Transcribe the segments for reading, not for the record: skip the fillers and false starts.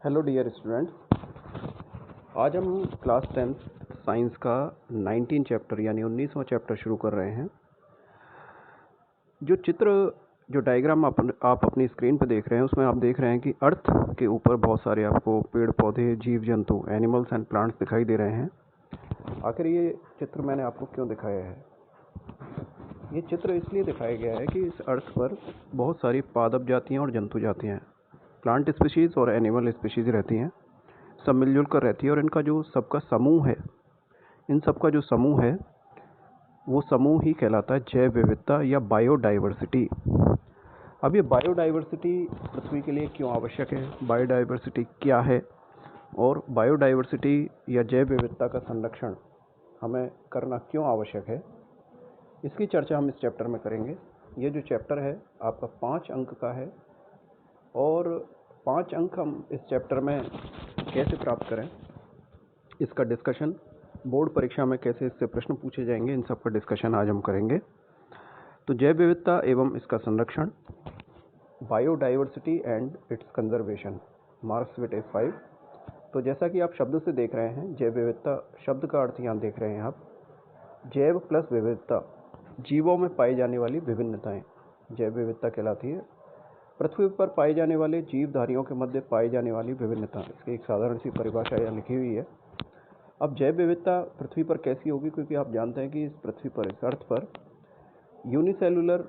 Hello dear students, आज हम class 10th science का 19 चैप्टर यानी 19वां चैप्टर शुरू कर रहे हैं। जो डायग्राम आप अपनी स्क्रीन पर देख रहे हैं उसमें आप देख रहे हैं कि अर्थ के ऊपर बहुत सारे आपको पेड़ पौधे, जीव जंतु, एनिमल्स एंड प्लांट्स दिखाई दे रहे हैं। आखिर ये चित्र मैंने आपको क्यों दिखाया है? ये चित्र इसलिए दिखाया गया है कि इस अर्थ पर बहुत सारी पादप जातियाँ और जंतु जातियाँ, प्लांट स्पीशीज़ और एनिमल स्पीशीज़ रहती हैं, सब मिलजुल कर रहती है। और इनका जो सबका समूह है, इन सबका जो समूह है वो समूह ही कहलाता है जैव विविधता या बायोडाइवर्सिटी। अब ये बायोडाइवर्सिटी पृथ्वी के लिए क्यों आवश्यक है, बायोडाइवर्सिटी क्या है और बायोडाइवर्सिटी या जैव विविधता का संरक्षण हमें करना क्यों आवश्यक है, इसकी चर्चा हम इस चैप्टर में करेंगे। ये जो चैप्टर है आपका 5 अंक का है और 5 अंक हम इस चैप्टर में कैसे प्राप्त करें, इसका डिस्कशन, बोर्ड परीक्षा में कैसे इससे प्रश्न पूछे जाएंगे, इन सब का डिस्कशन आज हम करेंगे। तो जैव विविधता एवं इसका संरक्षण, biodiversity and it's conservation, marks weightage 5। तो जैसा कि आप शब्द से देख रहे हैं, जैव विविधता शब्द का अर्थ यहाँ देख रहे हैं आप, जैव प्लस विविधता, जीवों में पाई जाने वाली विभिन्नताएं जैव विविधता कहलाती है। पृथ्वी पर पाए जाने वाले जीवधारियों के मध्य पाई जाने वाली विभिन्नता, इसकी एक साधारण सी परिभाषा यहाँ लिखी हुई है। अब जैव विविधता पृथ्वी पर कैसी होगी, क्योंकि आप जानते हैं कि इस पृथ्वी पर, इस अर्थ पर यूनिसेलुलर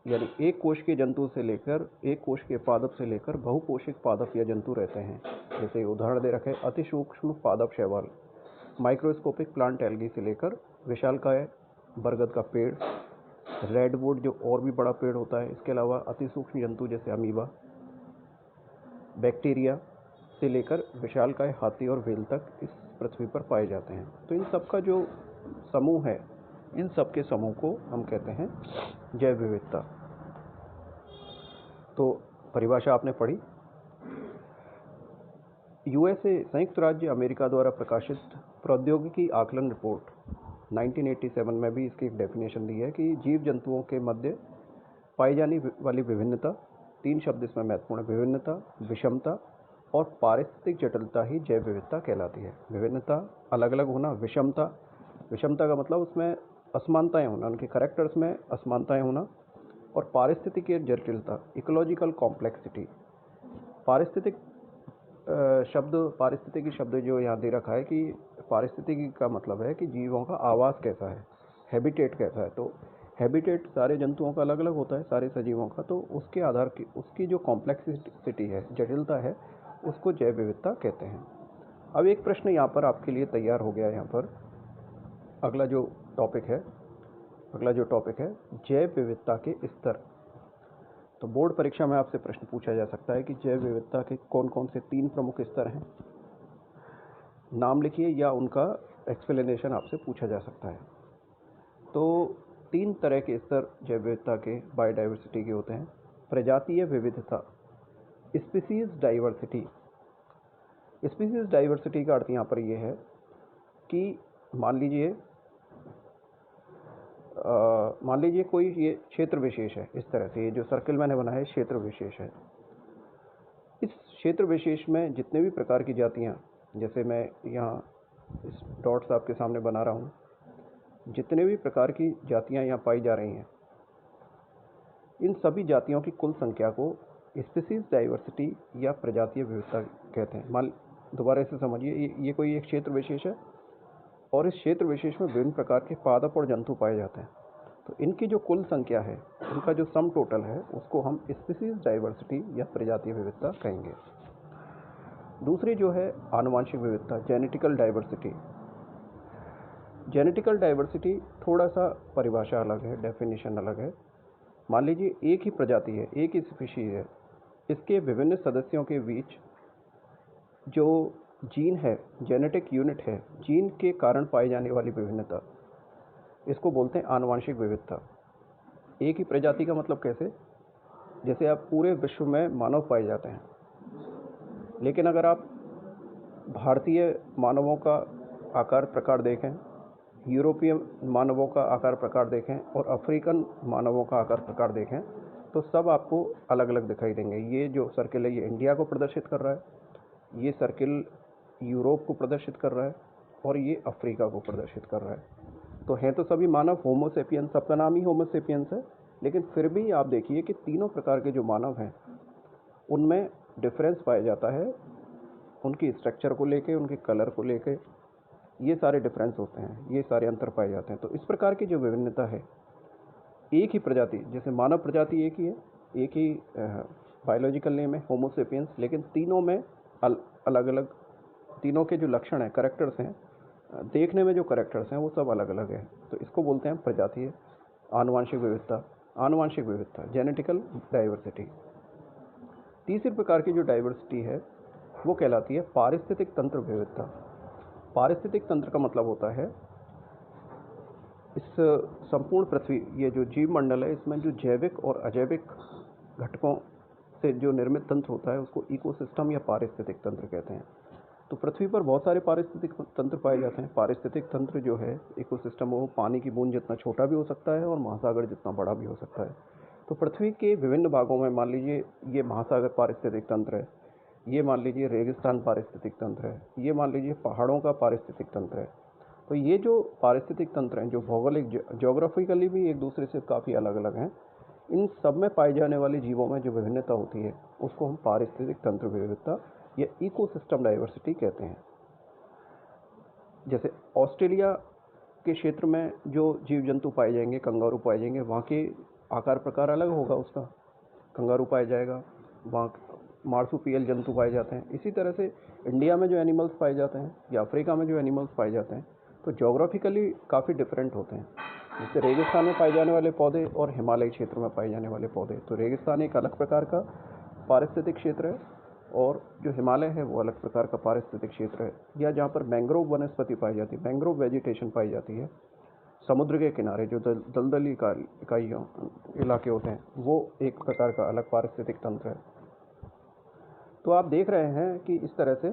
यानी एक कोश के जंतु से लेकर, एक कोश के पादप से लेकर बहुकोशिक पादप या जंतु रहते हैं। जैसे उदाहरण दे रखे, अति सूक्ष्म पादप शैवाल, माइक्रोस्कोपिक प्लांट एल्गी से लेकर विशालकाय बरगद का पेड़, रेडवुड जो और भी बड़ा पेड़ होता है, इसके अलावा अति सूक्ष्म जंतु जैसे अमीबा, बैक्टीरिया से लेकर विशालकाय हाथी और व्हेल तक इस पृथ्वी पर पाए जाते हैं। तो इन सब का जो समूह है, इन सब के समूह को हम कहते हैं जैव विविधता। तो परिभाषा आपने पढ़ी। यूएसए, संयुक्त राज्य अमेरिका द्वारा प्रकाशित प्रौद्योगिकी आकलन रिपोर्ट 1987 में भी इसकी एक डेफिनेशन दी है कि जीव जंतुओं के मध्य पाई जाने वाली विभिन्नता, 3 शब्द इसमें महत्वपूर्ण है, विभिन्नता, विषमता और पारिस्थितिक जटिलता ही जैव विविधता कहलाती है। विभिन्नता, अलग अलग होना, विषमता, विषमता का मतलब उसमें असमानताएं होना, उनके करैक्टर्स में असमानताएं होना, और पारिस्थितिक जटिलता, इकोलॉजिकल कॉम्प्लेक्सिटी। पारिस्थितिक पारिस्थितिकी शब्द जो यहाँ दे रखा है कि पारिस्थितिकी का मतलब है कि जीवों का आवास कैसा है, हैबिटेट कैसा है। तो हैबिटेट सारे जंतुओं का अलग अलग होता है, सारे सजीवों का, तो उसके आधार की उसकी जो कॉम्प्लेक्सिटी है, जटिलता है, उसको जैव विविधता कहते हैं। अब एक प्रश्न यहाँ पर आपके लिए तैयार हो गया। यहाँ पर अगला जो टॉपिक है जैव विविधता के स्तर। तो बोर्ड परीक्षा में आपसे प्रश्न पूछा जा सकता है कि जैव विविधता के कौन कौन से 3 प्रमुख स्तर हैं, नाम लिखिए, या उनका एक्सप्लेनेशन आपसे पूछा जा सकता है। तो 3 तरह के स्तर जैव विविधता के, बायोडाइवर्सिटी के होते हैं। प्रजातीय विविधता, स्पीसीज डाइवर्सिटी। स्पीसीज डाइवर्सिटी का अर्थ यहाँ पर ये है कि मान लीजिए कोई ये क्षेत्र विशेष है, इस तरह से ये जो सर्कल मैंने बनाया है क्षेत्र विशेष है। इस क्षेत्र विशेष में जितने भी प्रकार की जातियाँ, जैसे मैं यहाँ इस डॉट्स आपके सामने बना रहा हूँ, जितने भी प्रकार की जातियाँ यहाँ पाई जा रही हैं, इन सभी जातियों की कुल संख्या को स्पीसीज डाइवर्सिटी या प्रजातीय विविधता कहते हैं। दोबारा से समझिए, ये कोई एक क्षेत्र विशेष है और इस क्षेत्र विशेष में विभिन्न प्रकार के पादप और जंतु पाए जाते हैं। तो इनकी जो कुल संख्या है, उनका जो सम टोटल है, उसको हम स्पीसीज डाइवर्सिटी या प्रजातीय विविधता कहेंगे। दूसरी जो है आनुवांशिक विविधता, जेनेटिकल डाइवर्सिटी। जेनेटिकल डाइवर्सिटी थोड़ा सा परिभाषा अलग है, डेफिनेशन अलग है। मान लीजिए एक ही प्रजाति है, एक ही स्पीशीज है, इसके विभिन्न सदस्यों के बीच जो जीन है, जेनेटिक यूनिट है, जीन के कारण पाई जाने वाली विभिन्नता, इसको बोलते हैं आनुवांशिक विविधता। एक ही प्रजाति का मतलब कैसे? जैसे आप पूरे विश्व में मानव पाए जाते हैं, लेकिन अगर आप भारतीय मानवों का आकार प्रकार देखें, यूरोपीय मानवों का आकार प्रकार देखें और अफ्रीकन मानवों का आकार प्रकार देखें, तो सब आपको अलग अलग दिखाई देंगे। ये जो सर्किल है ये इंडिया को प्रदर्शित कर रहा है, ये सर्किल यूरोप को प्रदर्शित कर रहा है और ये अफ्रीका को प्रदर्शित कर रहा है। तो हैं तो सभी मानव होमो सेपियंस, सबका नाम ही होमो सेपियंस है, लेकिन फिर भी आप देखिए कि तीनों प्रकार के जो मानव हैं उनमें डिफरेंस पाया जाता है, उनकी स्ट्रक्चर को लेके, उनके कलर को लेके, ये सारे डिफरेंस होते हैं, ये सारे अंतर पाए जाते हैं। तो इस प्रकार की जो विभिन्नता है, एक ही प्रजाति, जैसे मानव प्रजाति एक ही है, एक ही बायोलॉजिकल नेम है होमो सेपियंस, लेकिन तीनों में अलग अलग, तीनों के जो लक्षण हैं, करेक्टर्स हैं, देखने में जो करेक्टर्स हैं वो सब अलग अलग है। तो इसको बोलते हैं प्रजातीय आनुवांशिक विविधता, आनुवांशिक विविधता, जेनेटिकल डाइवर्सिटी। तीसरी प्रकार की जो डाइवर्सिटी है वो कहलाती है पारिस्थितिक तंत्र विविधता। पारिस्थितिक तंत्र का मतलब होता है इस संपूर्ण पृथ्वी, ये जो जीव मंडल है, इसमें जो जैविक और अजैविक घटकों से जो निर्मित तंत्र होता है उसको इकोसिस्टम या पारिस्थितिक तंत्र कहते हैं। तो पृथ्वी पर बहुत सारे पारिस्थितिक तंत्र पाए जाते हैं। पारिस्थितिक तंत्र जो है, इकोसिस्टम, वो पानी की बूंद जितना छोटा भी हो सकता है और महासागर जितना बड़ा भी हो सकता है। तो पृथ्वी के विभिन्न भागों में, मान लीजिए ये महासागर पारिस्थितिक तंत्र है, ये मान लीजिए रेगिस्तान पारिस्थितिक तंत्र है, ये मान लीजिए पहाड़ों का पारिस्थितिक तंत्र है। तो ये जो पारिस्थितिक तंत्र हैं, जो भौगोलिक ज्योग्राफिकली भी एक दूसरे से काफ़ी अलग अलग हैं, इन सब में पाए जाने वाले जीवों में जो विभिन्नता होती है उसको हम पारिस्थितिक तंत्र विविधता या इकोसिस्टम डाइवर्सिटी कहते हैं। जैसे ऑस्ट्रेलिया के क्षेत्र में जो जीव जंतु पाए जाएंगे, कंगारू पाए जाएंगे, वहाँ के आकार प्रकार अलग होगा, उसका कंगारू पाया जाएगा, वहाँ मार्सुपियल जंतु पाए जाते हैं। इसी तरह से इंडिया में जो एनिमल्स पाए जाते हैं या अफ्रीका में जो एनिमल्स पाए जाते हैं, तो ज्योग्राफिकली काफ़ी डिफरेंट होते हैं। जैसे रेगिस्तान में पाए जाने वाले पौधे और हिमालय क्षेत्र में पाए जाने वाले पौधे, तो रेगिस्तान एक अलग प्रकार का पारिस्थितिक क्षेत्र है और जो हिमालय है वो अलग प्रकार का पारिस्थितिक क्षेत्र है। या जहाँ पर मैंग्रोव वनस्पति पाई जाती है, मैंग्रोव वेजिटेशन पाई जाती है, समुद्र के किनारे जो दलदली इकाइयों इलाके होते हैं, वो एक प्रकार का अलग पारिस्थितिक तंत्र है। तो आप देख रहे हैं कि इस तरह से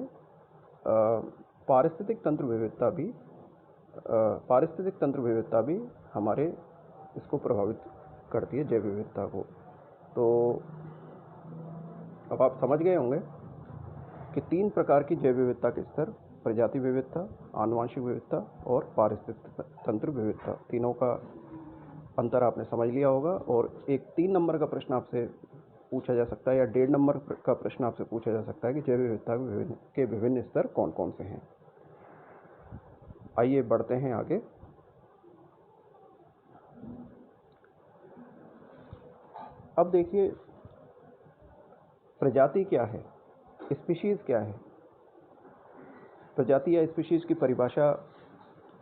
पारिस्थितिक तंत्र विविधता भी हमारे इसको प्रभावित करती है, जैव विविधता को। तो अब आप समझ गए होंगे कि तीन प्रकार की जैव विविधता के स्तर, प्रजाति विविधता, आनुवांशिक विविधता और पारिस्थितिक तंत्र विविधता, तीनों का अंतर आपने समझ लिया होगा। और एक 3 नंबर का प्रश्न आपसे पूछा जा सकता है या 1.5 नंबर का प्रश्न आपसे पूछा जा सकता है कि जैव विविधता के विभिन्न स्तर कौन कौन से हैं। आइए बढ़ते हैं आगे। अब देखिए प्रजाति क्या है, स्पीशीज़ क्या है। प्रजाति या स्पीशीज़ की परिभाषा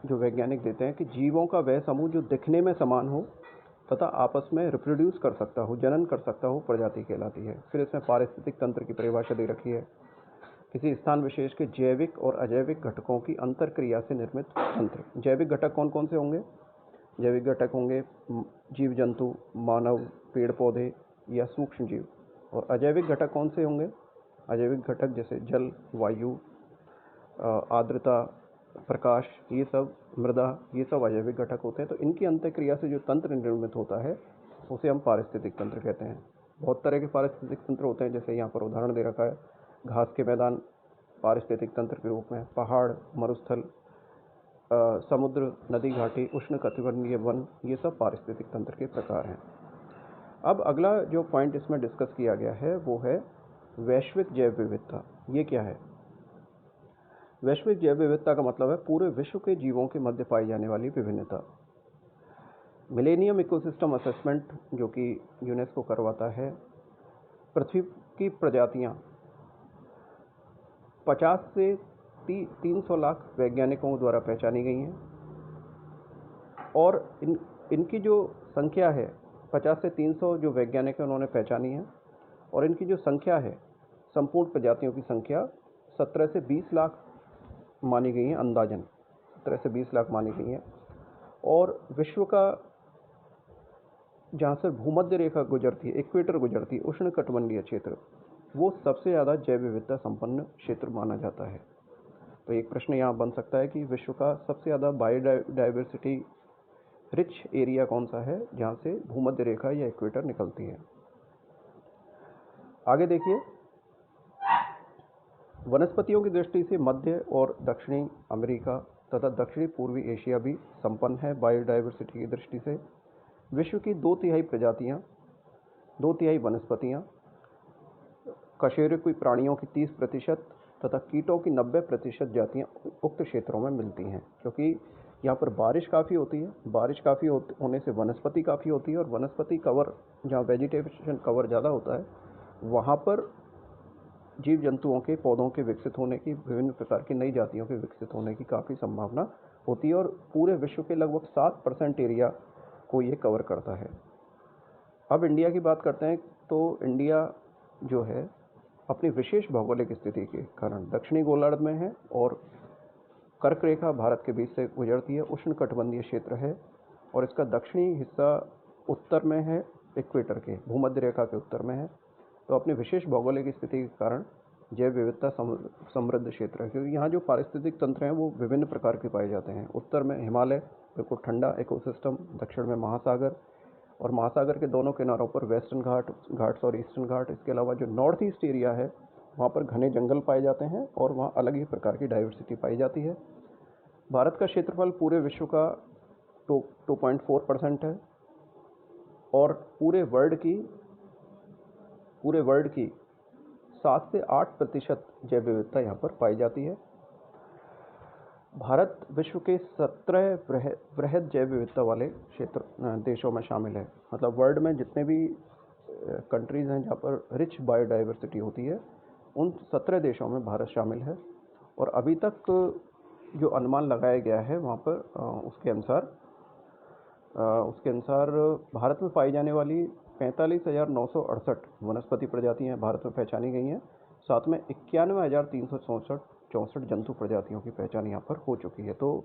जो वैज्ञानिक देते हैं कि जीवों का वह समूह जो दिखने में समान हो तथा आपस में रिप्रोड्यूस कर सकता हो, जनन कर सकता हो, प्रजाति कहलाती है। फिर इसमें पारिस्थितिक तंत्र की परिभाषा दे रखी है, किसी स्थान विशेष के जैविक और अजैविक घटकों की अंतर क्रिया से निर्मित तंत्र। जैविक घटक कौन कौन से होंगे? जैविक घटक होंगे जीव जंतु, मानव, पेड़ पौधे या सूक्ष्म जीव। और अजैविक घटक कौन से होंगे? अजैविक घटक जैसे जल, वायु, आर्द्रता, प्रकाश, ये सब, मृदा, ये सब अजैविक घटक होते हैं। तो इनकी अंतःक्रिया से जो तंत्र निर्मित होता है उसे हम पारिस्थितिक तंत्र कहते हैं। बहुत तरह के पारिस्थितिक तंत्र होते हैं, जैसे यहाँ पर उदाहरण दे रखा है, घास के मैदान पारिस्थितिक तंत्र के रूप में, पहाड़, मरुस्थल, समुद्र, नदी घाटी, उष्ण कटिबंधीय वन, ये सब पारिस्थितिक तंत्र के प्रकार हैं। अब अगला जो पॉइंट इसमें डिस्कस किया गया है वो है वैश्विक जैव विविधता। ये क्या है? वैश्विक जैव विविधता का मतलब है पूरे विश्व के जीवों के मध्य पाई जाने वाली विभिन्नता। मिलेनियम इकोसिस्टम असेसमेंट जो कि यूनेस्को करवाता है, पृथ्वी की प्रजातियां 50 से 300 लाख वैज्ञानिकों द्वारा पहचानी गई हैं और इनकी जो संख्या है 50 से 300 जो वैज्ञानिक हैं उन्होंने पहचानी है, और इनकी जो संख्या है, संपूर्ण प्रजातियों की संख्या 17 से 20 लाख मानी गई है, अंदाजन 17 से 20 लाख मानी गई है। और विश्व का जहाँ से भूमध्य रेखा गुजरती है, इक्वेटर गुजरती है, उष्ण कटिबंधीय क्षेत्र, वो सबसे ज़्यादा जैव विविधता संपन्न क्षेत्र माना जाता है। तो एक प्रश्न यहाँ बन सकता है कि विश्व का सबसे ज़्यादा बायोडाइवर्सिटी रिच एरिया कौन सा है जहाँ से भूमध्य रेखा या इक्वेटर निकलती है। आगे देखिए, वनस्पतियों की दृष्टि से मध्य और दक्षिणी अमेरिका तथा दक्षिणी पूर्वी एशिया भी संपन्न है बायोडायवर्सिटी की दृष्टि से। विश्व की 2/3 प्रजातियां, 2/3 वनस्पतियां, कशेरुकी प्राणियों की 30% तथा कीटों की 90% जातियां उक्त क्षेत्रों में मिलती हैं। क्योंकि यहाँ पर बारिश काफ़ी होती है, बारिश काफ़ी होने से वनस्पति काफ़ी होती है, और वनस्पति कवर, जहाँ वेजिटेशन कवर ज़्यादा होता है, वहाँ पर जीव जंतुओं के, पौधों के विकसित होने की, विभिन्न प्रकार की नई जातियों के विकसित होने की काफ़ी संभावना होती है, और पूरे विश्व के लगभग 7% एरिया को ये कवर करता है। अब इंडिया की बात करते हैं, तो इंडिया जो है अपनी विशेष भौगोलिक स्थिति के कारण दक्षिणी गोलार्ध में है, और कर्क रेखा भारत के बीच से गुजरती है, उष्णकटिबंधीय क्षेत्र है, और इसका दक्षिणी हिस्सा उत्तर में है, इक्वेटर के भूमध्य रेखा के उत्तर में है। तो अपनी विशेष भौगोलिक स्थिति के कारण जैव विविधता समृद्ध क्षेत्र है, क्योंकि यहाँ जो पारिस्थितिक तंत्र हैं वो विभिन्न प्रकार के पाए जाते हैं। उत्तर में हिमालय, बिल्कुल ठंडा इकोसिस्टम, दक्षिण में महासागर, और महासागर के दोनों किनारों पर वेस्टर्न घाट्स और ईस्टर्न घाट। इसके अलावा जो नॉर्थ ईस्ट एरिया है वहाँ पर घने जंगल पाए जाते हैं, और वहाँ अलग ही प्रकार की डाइवर्सिटी पाई जाती है। भारत का क्षेत्रफल पूरे विश्व का 2.4% है, और पूरे वर्ल्ड की 7 से 8% जैव विविधता यहाँ पर पाई जाती है। भारत विश्व के 17 वृहद जैव विविधता वाले देशों में शामिल है। मतलब वर्ल्ड में जितने भी कंट्रीज़ हैं जहाँ पर रिच बायोडाइवर्सिटी होती है, उन 17 देशों में भारत शामिल है। और अभी तक जो अनुमान लगाया गया है वहाँ पर उसके अनुसार भारत में पाई जाने वाली 45,968 वनस्पति प्रजातियाँ भारत में पहचानी गई हैं। साथ में 91,364 जंतु प्रजातियों की पहचान यहाँ पर हो चुकी है। तो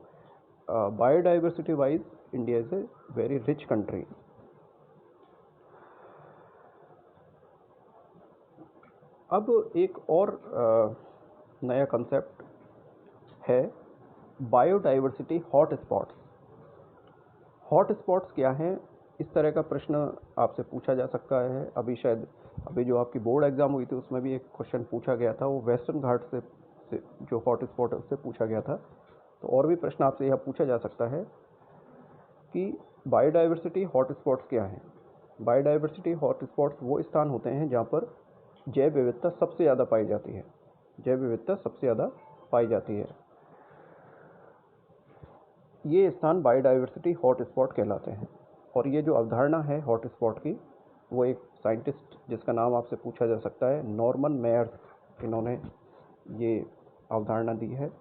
biodiversity wise India is a very rich country. अब एक और नया कंसेप्ट है बायोडाइवर्सिटी हॉटस्पॉट्स। हॉटस्पॉट्स क्या हैं, इस तरह का प्रश्न आपसे पूछा जा सकता है। अभी जो आपकी बोर्ड एग्ज़ाम हुई थी उसमें भी एक क्वेश्चन पूछा गया था, वो वेस्टर्न घाट से जो हॉटस्पॉट है उससे पूछा गया था। तो और भी प्रश्न आपसे यह पूछा जा सकता है कि बायोडाइवर्सिटी हॉटस्पॉट्स क्या हैं। बायोडाइवर्सिटी हॉटस्पॉट्स वो स्थान होते हैं जहाँ पर जैव विविधता सबसे ज़्यादा पाई जाती है। जैव विविधता सबसे ज़्यादा पाई जाती है, ये स्थान बायोडाइवर्सिटी हॉटस्पॉट कहलाते हैं। और ये जो अवधारणा है हॉटस्पॉट की, वो एक साइंटिस्ट जिसका नाम आपसे पूछा जा सकता है, नॉर्मन मेयर्स, इन्होंने ये अवधारणा दी है।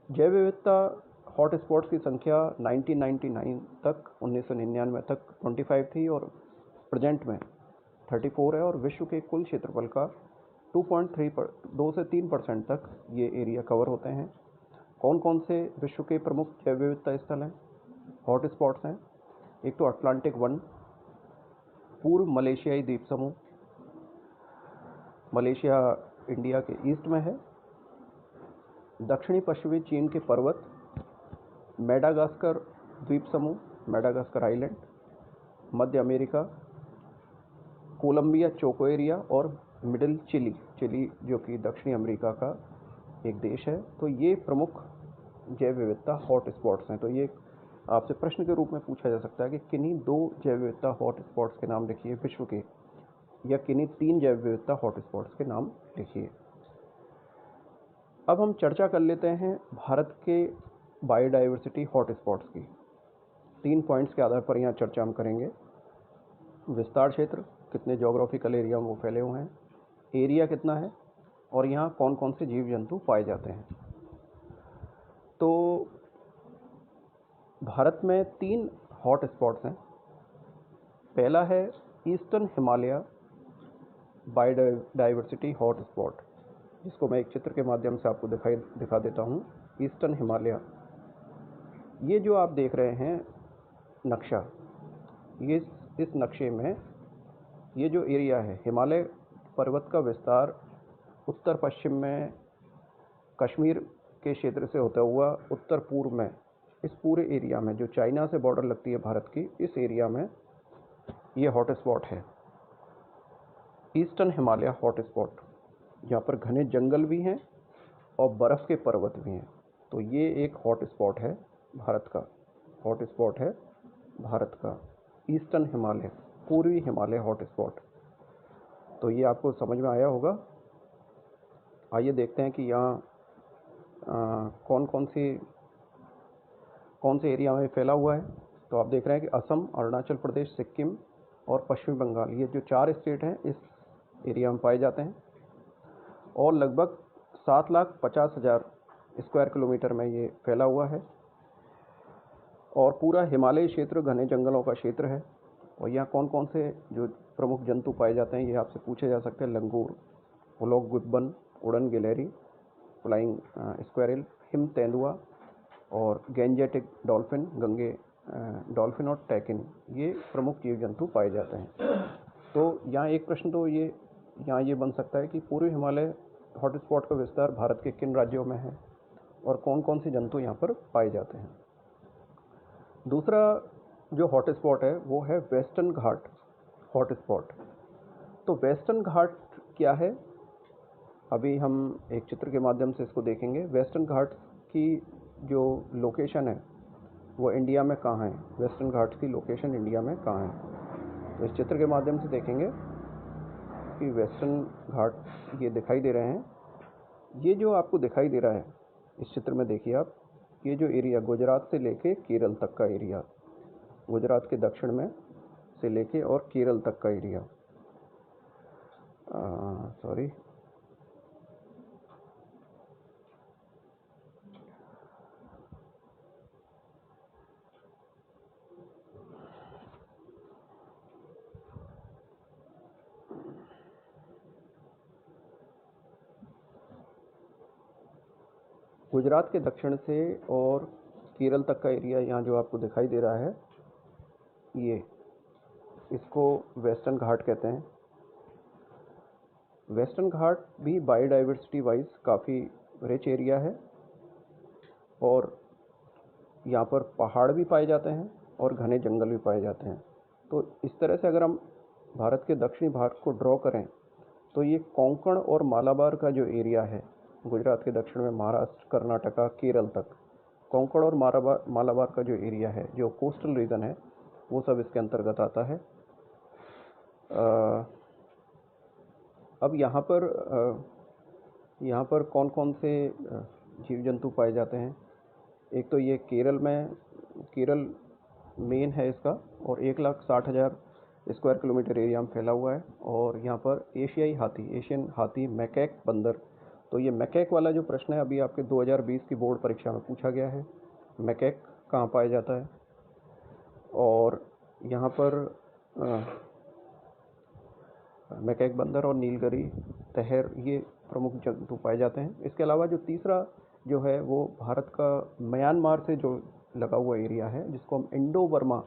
जैव विविधता हॉटस्पॉट्स की संख्या 1999 तक 1999 तक 25 थी, और प्रेजेंट में 34 है, और विश्व के कुल क्षेत्रफल का 2 से 3% तक ये एरिया कवर होते हैं। कौन कौन से विश्व के प्रमुख जैव विविधता स्थल हैं, हॉटस्पॉट्स हैं? एक तो अटलांटिक वन, पूर्व मलेशियाई द्वीप समूह, मलेशिया इंडिया के ईस्ट में है। दक्षिणी पश्चिमी चीन के पर्वत, मेडागास्कर द्वीप समूह, मेडागास्कर आइलैंड, मध्य अमेरिका, कोलंबिया चोको एरिया, और मिडिल चिली जो कि दक्षिणी अमेरिका का एक देश है। तो ये प्रमुख जैव विविधता हॉटस्पॉट्स हैं। तो ये आपसे प्रश्न के रूप में पूछा जा सकता है कि किन्हीं 2 जैव विविधता हॉटस्पॉट्स के नाम लिखिए विश्व के, या किन्हीं 3 जैव विविधता हॉटस्पॉट्स के नाम लिखिए। अब हम चर्चा कर लेते हैं भारत के बायोडाइवर्सिटी हॉटस्पॉट्स की। 3 पॉइंट्स के आधार पर यहाँ चर्चा हम करेंगे। विस्तार क्षेत्र, कितने जोग्राफिकल एरिया में वो फैले हुए हैं, एरिया कितना है, और यहाँ कौन कौन से जीव जंतु पाए जाते हैं। तो भारत में 3 हॉटस्पॉट्स हैं। पहला है ईस्टर्न हिमालय बायोडाइवर्सिटी हॉटस्पॉट, जिसको मैं एक चित्र के माध्यम से आपको दिखा देता हूँ। ईस्टर्न हिमालय, ये जो आप देख रहे हैं नक्शा, ये इस नक्शे में ये जो एरिया है, हिमालय पर्वत का विस्तार उत्तर पश्चिम में कश्मीर के क्षेत्र से होता हुआ उत्तर पूर्व में, इस पूरे एरिया में जो चाइना से बॉर्डर लगती है भारत की, इस एरिया में ये हॉटस्पॉट है, ईस्टर्न हिमालय हॉटस्पॉट। यहाँ पर घने जंगल भी हैं और बर्फ़ के पर्वत भी हैं। तो ये एक हॉट स्पॉट है भारत का, हॉट स्पॉट है भारत का ईस्टर्न हिमालय, पूर्वी हिमालय हॉट स्पॉट। तो ये आपको समझ में आया होगा। आइए देखते हैं कि यहाँ कौन से एरिया में फैला हुआ है। तो आप देख रहे हैं कि असम, अरुणाचल प्रदेश, सिक्किम और पश्चिम बंगाल, ये जो 4 स्टेट हैं इस एरिया में पाए जाते हैं और लगभग 7,50,000 स्क्वायर किलोमीटर में ये फैला हुआ है और पूरा हिमालयी क्षेत्र घने जंगलों का क्षेत्र है। और यहाँ कौन कौन से जो प्रमुख जंतु पाए जाते हैं ये आपसे पूछे जा सकते हैं। लंगूर, हुलॉक गिब्बन, उड़न गिलहरी, फ्लाइंग स्क्वेरल, हिम तेंदुआ और गैंजेटिक डॉल्फिन, गंगे डॉल्फिन और टैकिन, ये प्रमुख जीव जंतु पाए जाते हैं। तो यहाँ एक प्रश्न तो यहाँ ये बन सकता है कि पूर्वी हिमालय हॉटस्पॉट का विस्तार भारत के किन राज्यों में है और कौन कौन से जंतु यहाँ पर पाए जाते हैं। दूसरा जो हॉटस्पॉट है वो है वेस्टर्न घाट हॉटस्पॉट। तो वेस्टर्न घाट क्या है, अभी हम एक चित्र के माध्यम से इसको देखेंगे। वेस्टर्न घाट की जो लोकेशन है वो इंडिया में कहाँ है, वेस्टर्न घाट की लोकेशन इंडिया में कहाँ है। तो इस चित्र के माध्यम से देखेंगे कि वेस्टर्न घाट ये दिखाई दे रहे हैं। ये जो आपको दिखाई दे रहा है इस चित्र में देखिए आप, ये जो एरिया गुजरात से लेके केरल तक का एरिया, गुजरात के दक्षिण में से लेके और केरल तक का एरिया, सॉरी गुजरात के दक्षिण से और केरल तक का एरिया यहाँ जो आपको दिखाई दे रहा है, ये इसको वेस्टर्न घाट कहते हैं। वेस्टर्न घाट भी बायोडाइवर्सिटी वाइज काफ़ी रिच एरिया है और यहाँ पर पहाड़ भी पाए जाते हैं और घने जंगल भी पाए जाते हैं। तो इस तरह से अगर हम भारत के दक्षिणी भाग को ड्रॉ करें तो ये कोंकण और मालाबार का जो एरिया है, गुजरात के दक्षिण में महाराष्ट्र, कर्नाटका, केरल तक, कोंकण और मालाबार का जो एरिया है, जो कोस्टल रीजन है, वो सब इसके अंतर्गत आता है। अब यहाँ पर कौन कौन से जीव जंतु पाए जाते हैं। एक तो ये केरल मेन है इसका और 1,60,000 स्क्वायर किलोमीटर एरिया में फैला हुआ है। और यहाँ पर एशियन हाथी, मैकैक बंदर। तो ये मैकैक वाला जो प्रश्न है अभी आपके 2020 की बोर्ड परीक्षा में पूछा गया है, मैकैक कहाँ पाया जाता है। और यहाँ पर मैकैक बंदर और नीलगिरी तहर ये प्रमुख जंतु पाए जाते हैं। इसके अलावा जो तीसरा जो है वो भारत का म्यांमार से जो लगा हुआ एरिया है जिसको हम इंडो बर्मा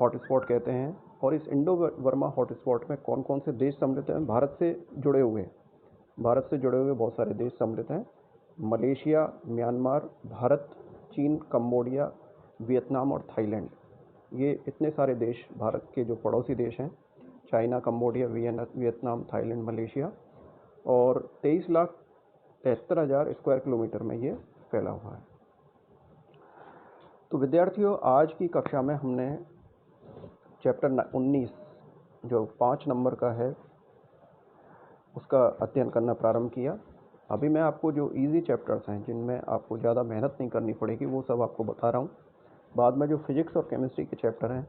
हॉटस्पॉट कहते हैं। और इस इंडो बर्मा हॉटस्पॉट में कौन कौन से देश सम्मिलित हैं, भारत से जुड़े हुए बहुत सारे देश सम्मिलित हैं। मलेशिया, म्यांमार, भारत, चीन, कंबोडिया, वियतनाम और थाईलैंड, ये इतने सारे देश भारत के जो पड़ोसी देश हैं, China, Cambodia, Vietnam, Thailand, Malaysia, और 23,73,000 स्क्वायर किलोमीटर में ये फैला हुआ है। तो विद्यार्थियों, आज की कक्षा में हमने चैप्टर 19 जो 5 नंबर का है उसका अध्ययन करना प्रारंभ किया। अभी मैं आपको जो इजी चैप्टर्स हैं जिनमें आपको ज़्यादा मेहनत नहीं करनी पड़ेगी वो सब आपको बता रहा हूँ। बाद में जो फिजिक्स और केमिस्ट्री के चैप्टर हैं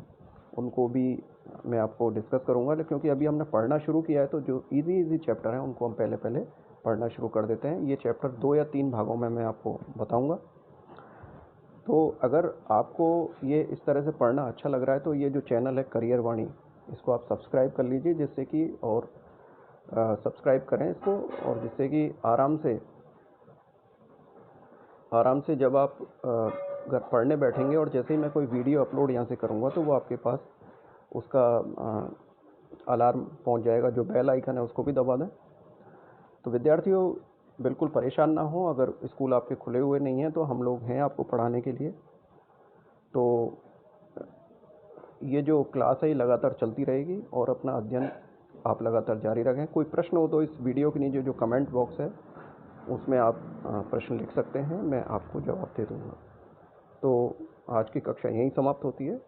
उनको भी मैं आपको डिस्कस करूँगा, क्योंकि अभी हमने पढ़ना शुरू किया है तो जो इजी चैप्टर हैं उनको हम पहले पढ़ना शुरू कर देते हैं। ये चैप्टर 2 या 3 भागों में मैं आपको बताऊँगा। तो अगर आपको ये इस तरह से पढ़ना अच्छा लग रहा है तो ये जो चैनल है करियर वाणी, इसको आप सब्सक्राइब कर लीजिए, जिससे कि और सब्सक्राइब करें इसको, और जिससे कि आराम से जब आप अगर पढ़ने बैठेंगे और जैसे ही मैं कोई वीडियो अपलोड यहाँ से करूँगा तो वो आपके पास उसका अलार्म पहुँच जाएगा। जो बेल आइकन है उसको भी दबा दें। तो विद्यार्थियों, बिल्कुल परेशान ना हो, अगर स्कूल आपके खुले हुए नहीं हैं तो हम लोग हैं आपको पढ़ाने के लिए। तो ये जो क्लास है ये लगातार चलती रहेगी और अपना अध्ययन आप लगातार जारी रखें। कोई प्रश्न हो तो इस वीडियो के नीचे जो कमेंट बॉक्स है उसमें आप प्रश्न लिख सकते हैं, मैं आपको जवाब दे दूँगा। तो आज की कक्षा यहीं समाप्त होती है।